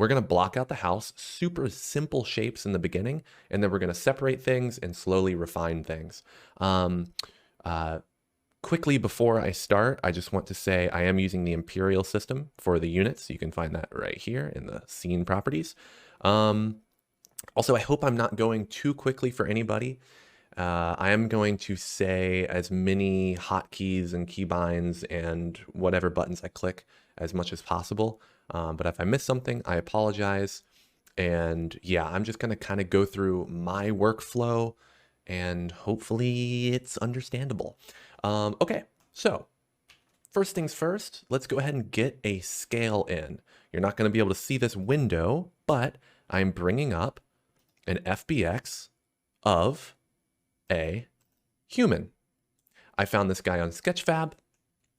we're going to block out the house, super simple shapes in the beginning, and then we're going to separate things and slowly refine things. Uh, Quickly before I start, I just want to say I am using the Imperial system for the units. You can find that right here in the scene properties. Also, I hope I'm not going too quickly for anybody. I am going to say as many hotkeys and keybinds and whatever buttons I click as much as possible. But if I miss something, I apologize. And yeah, I'm just going to kind of go through my workflow and hopefully it's understandable. Okay, so first things first, let's go ahead and get a scale in. You're not going to be able to see this window, but I'm bringing up an FBX of a human. I found this guy on Sketchfab.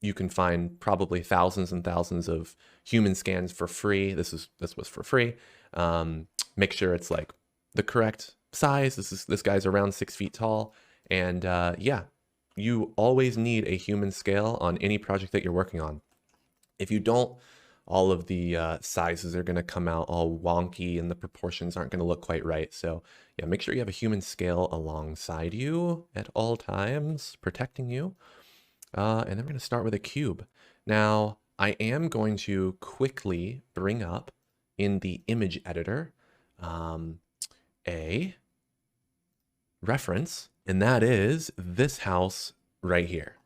You can find probably thousands and thousands of human scans for free. This was for free. Make sure it's like the correct size. This guy's around 6 feet tall, and yeah, you always need a human scale on any project that you're working on. If you don't, all of the sizes are going to come out all wonky and the proportions aren't going to look quite right. So yeah, make sure you have a human scale alongside you at all times, protecting you. And then we're going to start with a cube. Now, I am going to quickly bring up in the image editor a reference, and that is this house right here.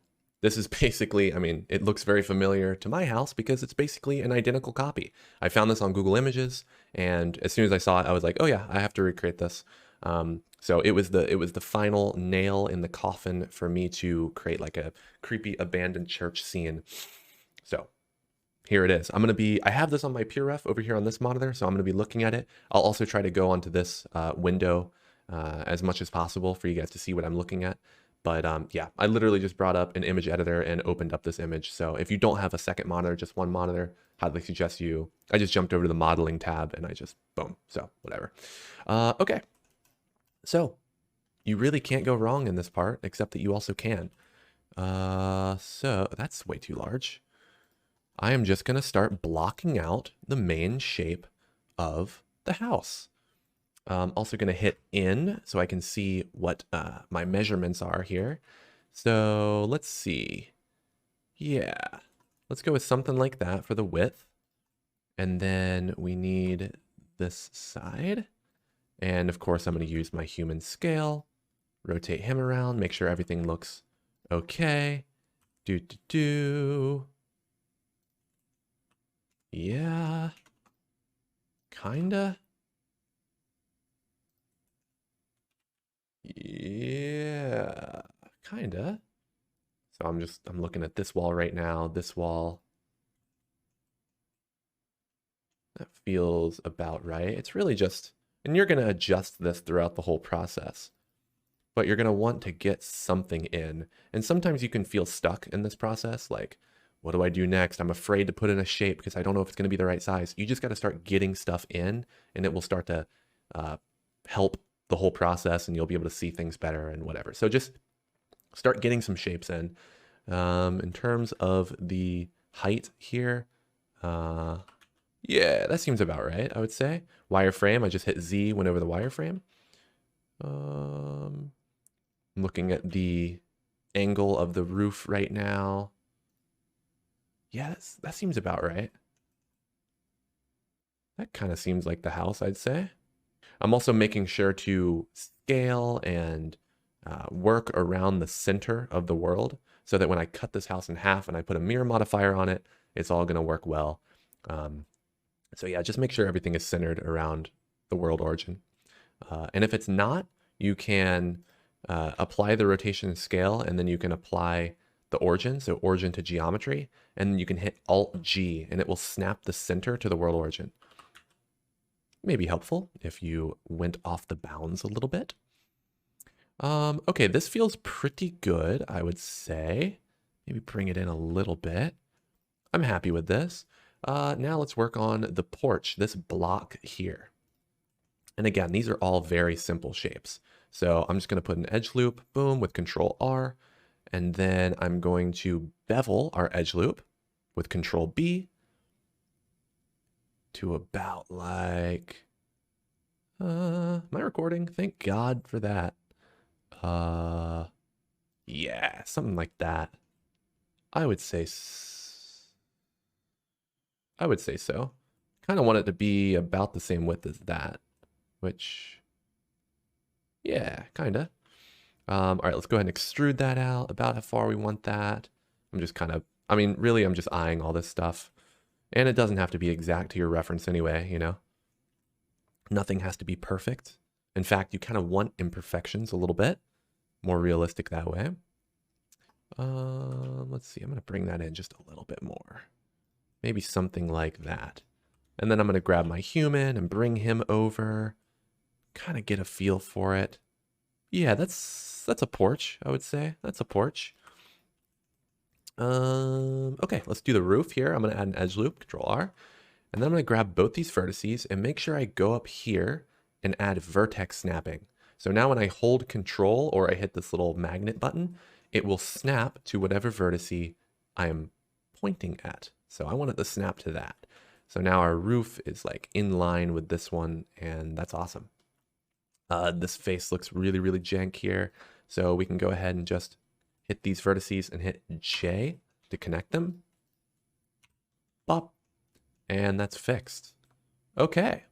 This is basically, I mean, it looks very familiar to my house because it's basically an identical copy. I found this on Google Images, and as soon as I saw it, I was like, oh yeah, I have to recreate this. So it was the final nail in the coffin for me to create like a creepy abandoned church scene. So here it is. I have this on my PureRef over here on this monitor, so I'm gonna be looking at it. I'll also try to go onto this window as much as possible for you guys to see what I'm looking at. But yeah, I literally just brought up an image editor and opened up this image. So if you don't have a second monitor, just one monitor, I'd like to suggest I just jumped over to the modeling tab and I just, boom, so whatever. Okay, so you really can't go wrong in this part, except that you also can. So that's way too large. I am just gonna start blocking out the main shape of the house. Also going to hit in so I can see what my measurements are here. So let's see. Yeah, let's go with something like that for the width. And then we need this side. And of course, I'm going to use my human scale, rotate him around, make sure everything looks okay. Yeah, kinda. Yeah, kinda. So I'm looking at this wall right now, this wall. That feels about right. It's really just, and you're gonna adjust this throughout the whole process, but you're gonna want to get something in. And sometimes you can feel stuck in this process, like, what do I do next? I'm afraid to put in a shape because I don't know if it's gonna be the right size. You just gotta start getting stuff in, and it will start to help the whole process, and you'll be able to see things better and whatever. So just start getting some shapes in. In terms of the height here, yeah, that seems about right, I would say. Wireframe, I just hit Z, went over the wireframe. I'm looking at the angle of the roof right now. Yeah, that seems about right. That kind of seems like the house, I'd say. I'm also making sure to scale and work around the center of the world so that when I cut this house in half and I put a mirror modifier on it, it's all going to work well. So yeah, just make sure everything is centered around the world origin. And if it's not, you can apply the rotation and scale, and then you can apply the origin, so origin to geometry, and you can hit Alt-G, and it will snap the center to the world origin. May be helpful if you went off the bounds a little bit. Okay, this feels pretty good, I would say. Maybe bring it in a little bit. I'm happy with this. Now let's work on the porch, this block here. And again, these are all very simple shapes. So I'm just going to put an edge loop, boom, with Control R. And then I'm going to bevel our edge loop with Control B. to about like, am I recording? Thank God for that. Yeah, something like that. I would say, I would say so. Kind of want it to be about the same width as that, which, yeah, kind of. All right, let's go ahead and extrude that out about how far we want that. I'm just kind of, I mean, really, I'm just eyeing all this stuff. And it doesn't have to be exact to your reference anyway, you know? Nothing has to be perfect. In fact, you kind of want imperfections a little bit. More realistic that way. Let's see, I'm going to bring that in just a little bit more. Maybe something like that. And then I'm going to grab my human and bring him over. Kind of get a feel for it. Yeah, that's a porch, I would say. That's a porch. Okay, let's do the roof here. I'm going to add an edge loop, Control R. And then I'm going to grab both these vertices and make sure I go up here and add vertex snapping. So now when I hold Control or I hit this little magnet button, it will snap to whatever vertice I am pointing at. So I want it to snap to that. So now our roof is like in line with this one, and that's awesome. This face looks really, really jank here. So we can go ahead and just hit these vertices and hit J to connect them. Bop. And that's fixed. Okay.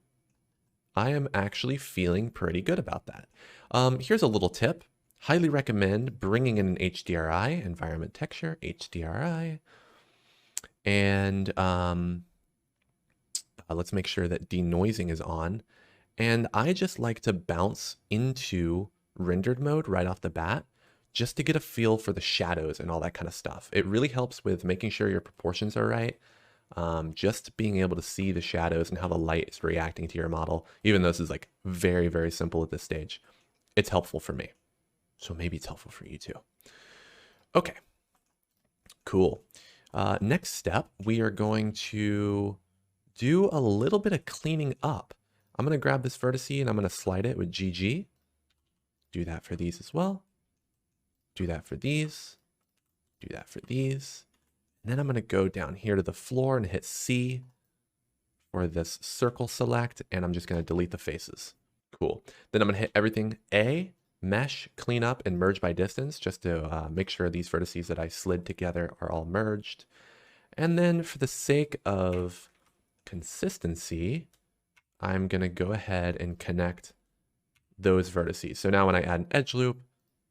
I am actually feeling pretty good about that. Here's a little tip. Highly recommend bringing in an HDRI, environment texture, HDRI. And let's make sure that denoising is on. And I just like to bounce into rendered mode right off the bat, just to get a feel for the shadows and all that kind of stuff. It really helps with making sure your proportions are right. Just being able to see the shadows and how the light is reacting to your model, even though this is like very, very simple at this stage, it's helpful for me. So maybe it's helpful for you too. Okay, cool. Next step, we are going to do a little bit of cleaning up. I'm going to grab this vertice and I'm going to slide it with GG. Do that for these as well. Do that for these. Do that for these. And then I'm going to go down here to the floor and hit C for this circle select, and I'm just going to delete the faces. Cool. Then I'm going to hit everything A, mesh, clean up, and merge by distance, just to make sure these vertices that I slid together are all merged. And then for the sake of consistency, I'm going to go ahead and connect those vertices. So now when I add an edge loop,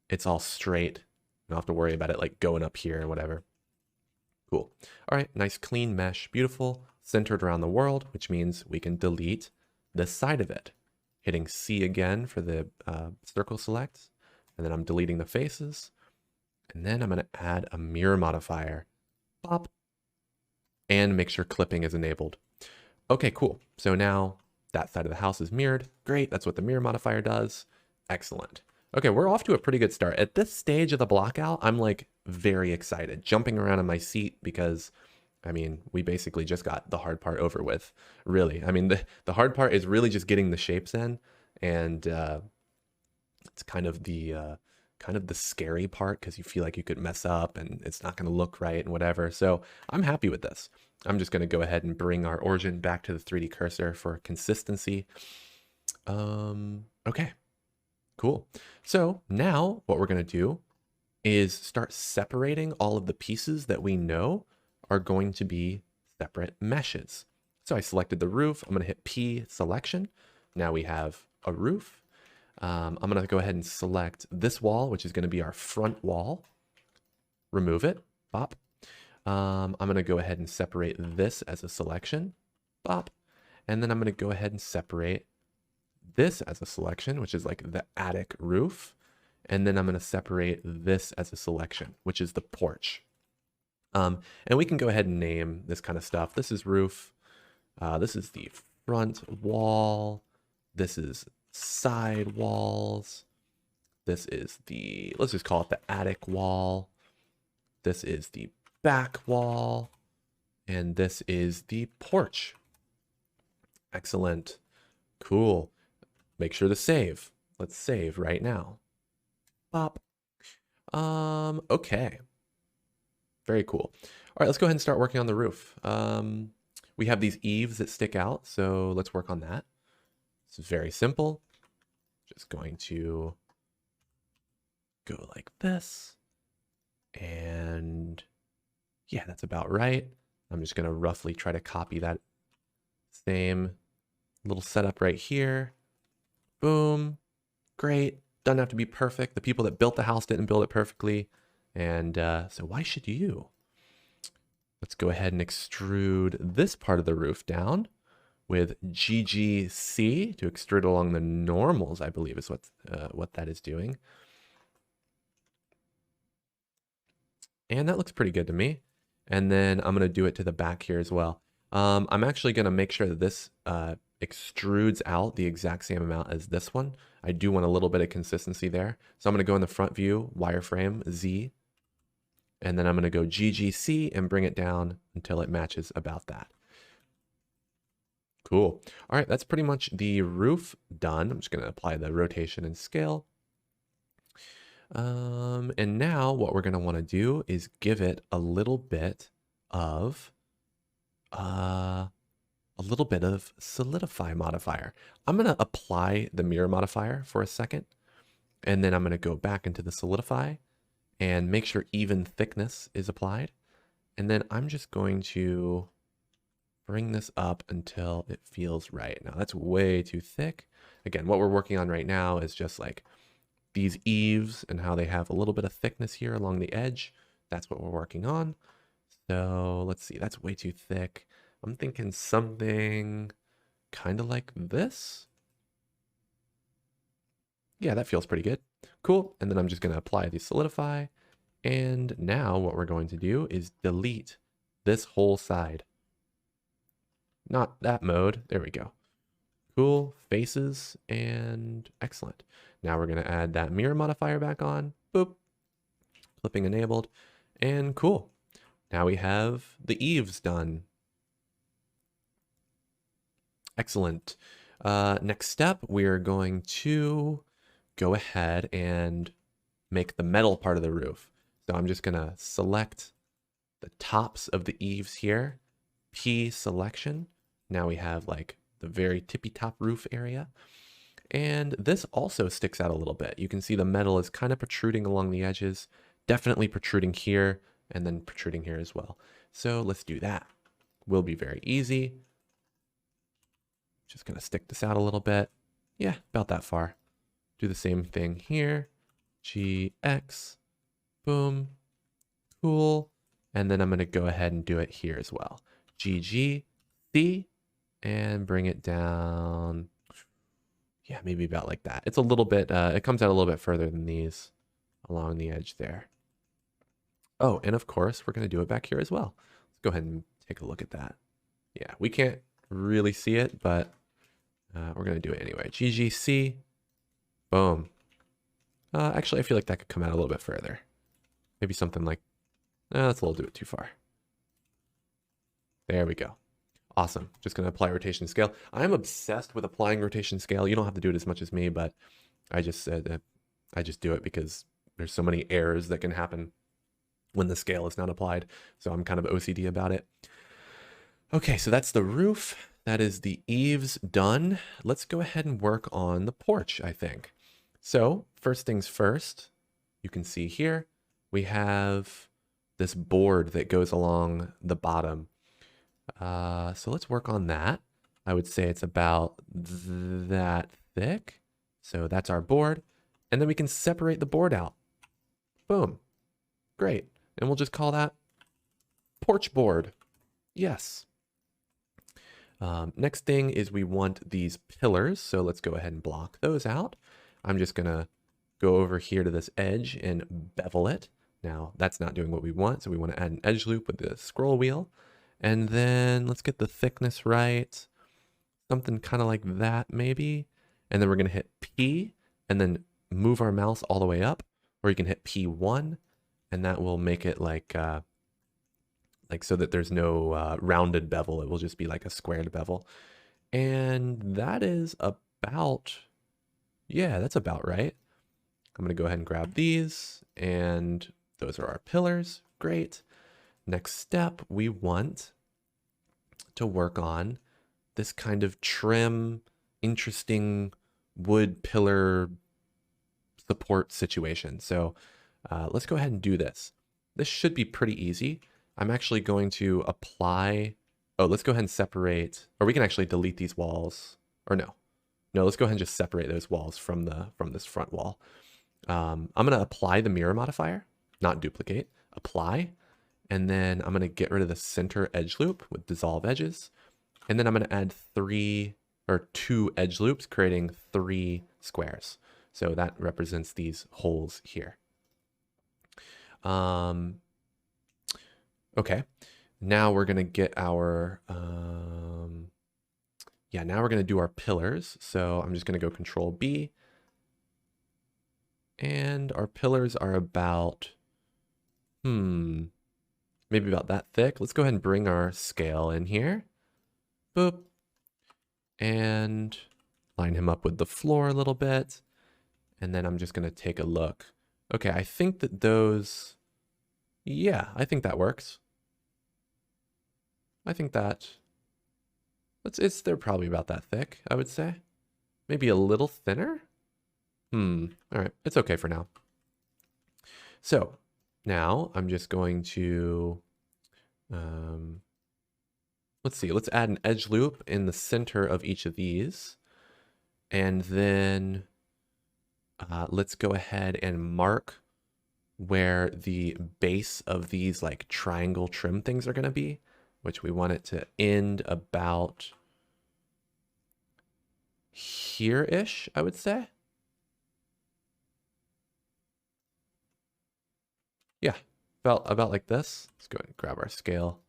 it's all straight. I don't have to worry about it like going up here or whatever. Cool. All right, nice clean mesh, beautiful, centered around the world, which means we can delete this side of it. Hitting C again for the circle select, and then I'm deleting the faces. And then I'm going to add a mirror modifier. Pop. And make sure clipping is enabled. Okay, cool. So now that side of the house is mirrored. Great, that's what the mirror modifier does. Excellent. Okay, we're off to a pretty good start. At this stage of the blockout, I'm like very excited, jumping around in my seat because, I mean, we basically just got the hard part over with, really. I mean, the hard part is really just getting the shapes in, and it's kind of the scary part because you feel like you could mess up and it's not going to look right and whatever. So I'm happy with this. I'm just going to go ahead and bring our origin back to the 3D cursor for consistency. Okay. Cool. So now what we're going to do is start separating all of the pieces that we know are going to be separate meshes. So I selected the roof. I'm going to hit P selection. Now we have a roof. I'm going to go ahead and select this wall, which is going to be our front wall. Remove it. Bop. I'm going to go ahead and separate this as a selection. Bop. And then I'm going to go ahead and separate this as a selection, which is like the attic roof. And then I'm going to separate this as a selection, which is the porch. And we can go ahead and name this kind of stuff. This is roof. This is the front wall. This is side walls. This is the, let's just call it the attic wall. This is the back wall. And this is the porch. Excellent. Cool. Make sure to save. Let's save right now. Pop. Okay. Very cool. All right, let's go ahead and start working on the roof. we have these eaves that stick out. So let's work on that. This is very simple. Just going to go like this. And yeah, that's about right. I'm just going to roughly try to copy that same little setup right here. Boom. Great. Doesn't have to be perfect. The people that built the house didn't build it perfectly. And so why should you? Let's go ahead and extrude this part of the roof down with GGC to extrude along the normals, I believe is what that is doing. And that looks pretty good to me. And then I'm going to do it to the back here as well. I'm actually going to make sure that this extrudes out the exact same amount as this one. I do want a little bit of consistency there. So I'm going to go in the front view, wireframe, Z. And then I'm going to go GGC and bring it down until it matches about that. Cool. All right, that's pretty much the roof done. I'm just going to apply the rotation and scale. And now what we're going to want to do is give it a little bit of solidify modifier. I'm going to apply the mirror modifier for a second, and then I'm going to go back into the solidify and make sure even thickness is applied. And then I'm just going to bring this up until it feels right. Now that's way too thick. Again, what we're working on right now is just like these eaves and how they have a little bit of thickness here along the edge. That's what we're working on. So let's see, that's way too thick. I'm thinking something kind of like this. Yeah, that feels pretty good. Cool. And then I'm just going to apply the solidify. And now what we're going to do is delete this whole side. Not that mode. There we go. Cool. Faces and excellent. Now we're going to add that mirror modifier back on. Boop. Clipping enabled. And cool. Now we have the eaves done. Excellent. Next step, we're going to go ahead and make the metal part of the roof. So I'm just going to select the tops of the eaves here. P selection. Now we have like the very tippy top roof area. And this also sticks out a little bit. You can see the metal is kind of protruding along the edges, definitely protruding here and then protruding here as well. So let's do that. Will be very easy. Just going to stick this out a little bit. Yeah, about that far. Do the same thing here. GX. Boom. Cool. And then I'm going to go ahead and do it here as well. GGC and bring it down. Yeah, maybe about like that. It's a little bit, it comes out a little bit further than these along the edge there. Oh, and of course, we're going to do it back here as well. Let's go ahead and take a look at that. Yeah, we can't really see it, but we're going to do it anyway. GGC. Boom. Actually, I feel like that could come out a little bit further. Maybe something like, that's a little bit too far. There we go. Awesome. Just going to apply rotation scale. I'm obsessed with applying rotation scale. You don't have to do it as much as me, but I just said I just do it because there's so many errors that can happen when the scale is not applied. So I'm kind of OCD about it. Okay, so that's the roof. That is the eaves done. Let's go ahead and work on the porch, I think. So first things first, you can see here, we have this board that goes along the bottom. So let's work on that. I would say it's about that thick. So that's our board. And then we can separate the board out. Boom. Great. And we'll just call that porch board. Yes. Next thing is we want these pillars. So let's go ahead and block those out. I'm just going to go over here to this edge and bevel it. Now that's not doing what we want. So we want to add an edge loop with the scroll wheel. And then let's get the thickness right. Something kind of like that maybe. And then we're going to hit P and then move our mouse all the way up. Or you can hit P1 and that will make it like so that there's no rounded bevel. It will just be like a squared bevel. And that is about, yeah, that's about right. I'm going to go ahead and grab these and those are our pillars. Great. Next step, we want to work on this kind of trim, interesting wood pillar support situation. So let's go ahead and do this. This should be pretty easy. I'm actually going to apply, oh, let's go ahead and separate, or we can actually delete these walls, or no, let's go ahead and just separate those walls from this front wall. I'm going to apply the mirror modifier, not duplicate, apply, and then I'm going to get rid of the center edge loop with dissolve edges, and then I'm going to add 2 edge loops, creating 3 squares. So that represents these holes here. Okay, now we're going to get our, now we're going to do our pillars. So I'm just going to go Control B. And our pillars are about, maybe about that thick. Let's go ahead and bring our scale in here. Boop. And line him up with the floor a little bit. And then I'm just going to take a look. Okay, I think that those, yeah, I think that works. I think that, they're probably about that thick, I would say. Maybe a little thinner? All right, it's okay for now. So now I'm just going to, let's see, let's add an edge loop in the center of each of these. And then let's go ahead and mark where the base of these like triangle trim things are going to be, which we want it to end about here-ish, I would say. Yeah, about like this. Let's go ahead and grab our scale.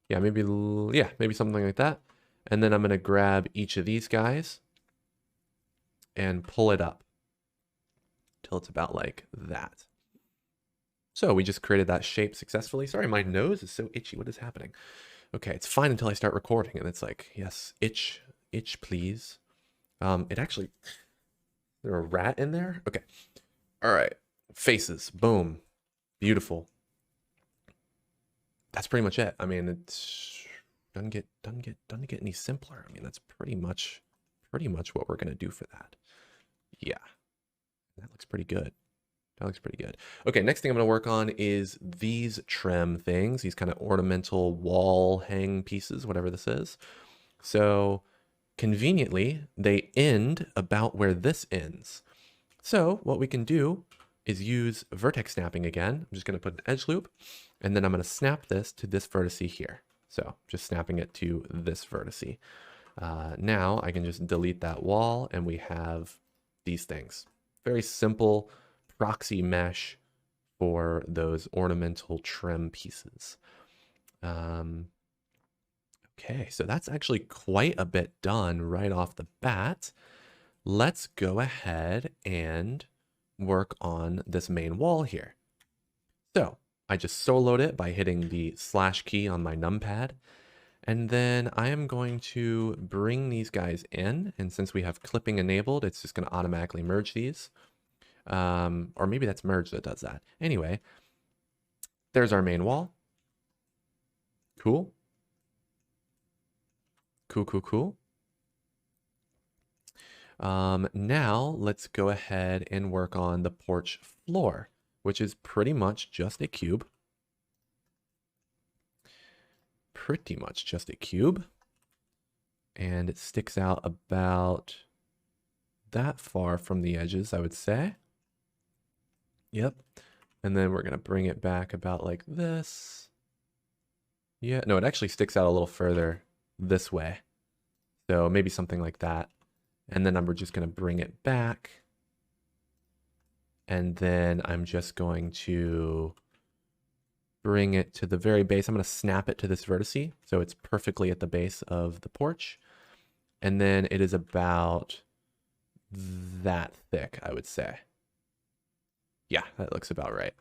Yeah, maybe something like that. And then I'm going to grab each of these guys and pull it up till it's about like that. So we just created that shape successfully. Sorry, my nose is so itchy. What is happening? Okay, it's fine until I start recording, and it's like, yes, itch, please. It actually, there a rat in there? Okay. All right. Faces. Boom. Beautiful. That's pretty much it. I mean, it doesn't get any simpler. I mean, that's pretty much what we're gonna do for that. Yeah. That looks pretty good. That looks pretty good. Okay, next thing I'm gonna work on is these trim things, these kind of ornamental wall hang pieces, whatever this is. So conveniently, they end about where this ends. So what we can do is use vertex snapping again. I'm just going to put an edge loop, and then I'm going to snap this to this vertice here. So just snapping it to this vertice. Now I can just delete that wall, and we have these things. Very simple proxy mesh for those ornamental trim pieces. Okay, so that's actually quite a bit done right off the bat. Let's go ahead and work on this main wall here. So I just soloed it by hitting the slash key on my numpad. And then I am going to bring these guys in. And since we have clipping enabled, it's just going to automatically merge these. Or maybe that's merge that does that. Anyway, there's our main wall. Cool. Cool. Now let's go ahead and work on the porch floor, which is pretty much just a cube. And it sticks out about that far from the edges, I would say. Yep. And then we're going to bring it back about like this. Yeah, no, it actually sticks out a little further this way. So maybe something like that. And then we're just going to bring it back. And then I'm just going to bring it to the very base. I'm going to snap it to this vertice. So it's perfectly at the base of the porch. And then it is about that thick, I would say. Yeah, that looks about right.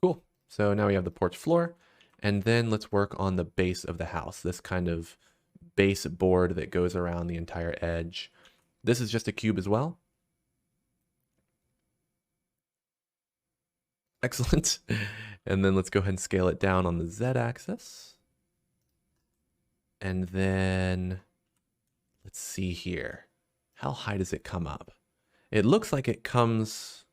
Cool. So now we have the porch floor. And then let's work on the base of the house. This kind of base board that goes around the entire edge. This is just a cube as well. Excellent. And then let's go ahead and scale it down on the Z-axis. And then let's see here. How high does it come up? It looks like it comes...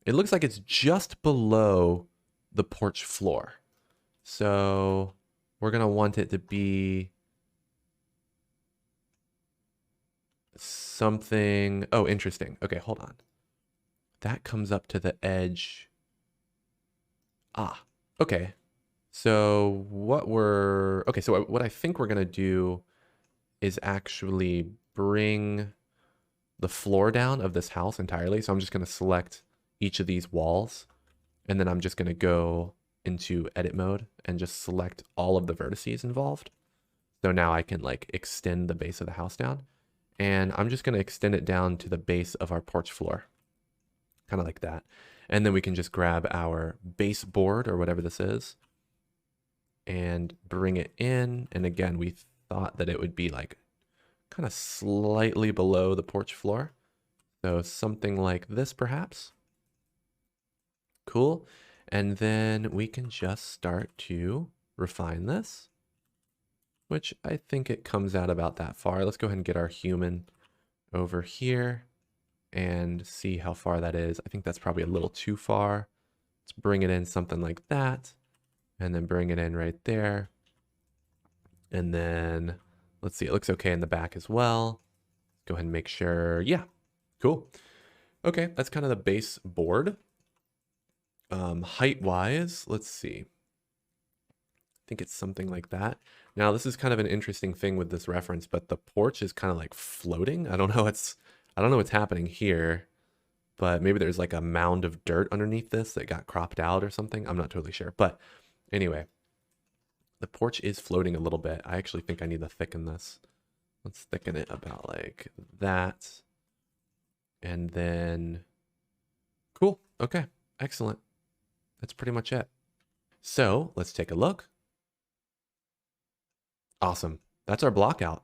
It looks like it's just below the porch floor. So we're going to want it to be something... Oh, interesting. Okay, hold on. That comes up to the edge. Ah, okay. So what I think we're going to do is actually bring the floor down of this house entirely. So I'm just going to select each of these walls, and then I'm just going to go into edit mode and just select all of the vertices involved. So now I can like extend the base of the house down, and I'm just going to extend it down to the base of our porch floor, kind of like that. And then we can just grab our baseboard or whatever this is and bring it in. And again, we thought that it would be like kind of slightly below the porch floor. So something like this perhaps. Cool. And then we can just start to refine this, which I think it comes out about that far. Let's go ahead and get our human over here and see how far that is. I think that's probably a little too far. Let's bring it in something like that, and then bring it in right there. And then let's see, it looks okay in the back as well. Go ahead and make sure. Yeah, cool. Okay, that's kind of the base board. Height wise, let's see. I think it's something like that. Now, this is kind of an interesting thing with this reference, but the porch is kind of like floating. I don't know what's happening here, but maybe there's like a mound of dirt underneath this that got cropped out or something. I'm not totally sure. But anyway, the porch is floating a little bit. I actually think I need to thicken this. Let's thicken it about like that. And then, cool. Okay, excellent. That's pretty much it. So let's take a look. Awesome. That's our block out.